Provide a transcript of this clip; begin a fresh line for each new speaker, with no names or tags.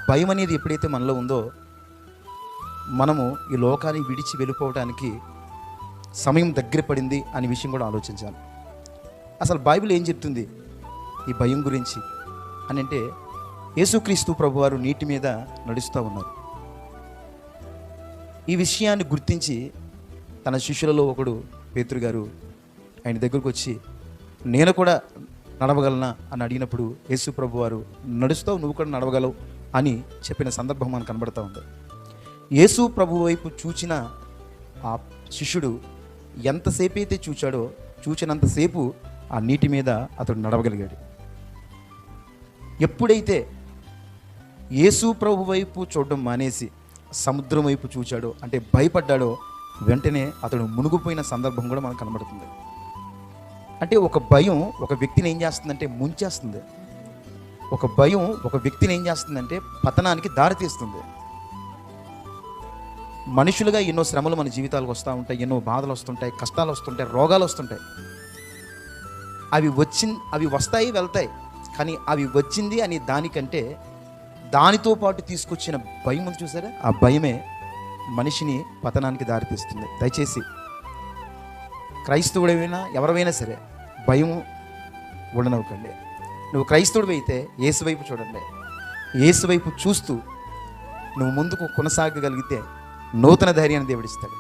భయం అనేది ఎప్పుడైతే మనలో ఉందో మనము ఈ లోకాన్ని విడిచి వెళ్ళిపోవడానికి సమయం దగ్గర పడింది అనే విషయం కూడా ఆలోచించాలి. అసలు బైబిల్ ఏం చెప్తుంది ఈ భయం గురించి అని అంటే, యేసుక్రీస్తు ప్రభువారు నీటి మీద నడుస్తూ ఉన్నారు. ఈ విషయాన్ని గుర్తించి తన శిష్యులలో ఒకడు పేతురు గారు ఆయన దగ్గరకు వచ్చి, నేను కూడా నడవగలనా అని అడిగినప్పుడు యేసు ప్రభువారు, నడుస్తావు, నువ్వు కూడా నడవగలవు అని చెప్పిన సందర్భం మనకు కనబడుతూ ఉంది. యేసు ప్రభు వైపు చూచిన ఆ శిష్యుడు ఎంతసేపు అయితే చూచాడో చూచినంతసేపు ఆ నీటి మీద అతడు నడవగలిగాడు. ఎప్పుడైతే యేసు ప్రభు వైపు చూడడం మానేసి సముద్రం వైపు చూచాడో, అంటే భయపడ్డాడో, వెంటనే అతడు మునిగిపోయిన సందర్భం కూడా మనకు కనబడుతుంది. అంటే ఒక భయం ఒక వ్యక్తిని ఏం చేస్తుందంటే ముంచేస్తుంది. ఒక భయం ఒక వ్యక్తిని ఏం చేస్తుందంటే పతనానికి దారితీస్తుంది. మనుషులుగా ఎన్నో శ్రమలు మన జీవితాలకు వస్తూ ఉంటాయి, ఎన్నో బాధలు వస్తుంటాయి, కష్టాలు వస్తుంటాయి, రోగాలు వస్తుంటాయి. అవి వస్తాయి, వెళ్తాయి. కానీ అవి వచ్చింది అని దానికంటే దానితో పాటు తీసుకొచ్చిన భయం ఉంది చూసారా, ఆ భయమే మనిషిని పతనానికి దారితీస్తుంది. దయచేసి క్రైస్తవుడైనా ఎవరైనా సరే భయం ఉండనవ్వకండి. నువ్వు క్రైస్తవుడు అయితే యేసు వైపు చూడండి. యేసు వైపు చూస్తూ నువ్వు ముందుకు కొనసాగగలిగితే నూతన ధైర్యాన్ని దేవుడిస్తాడు.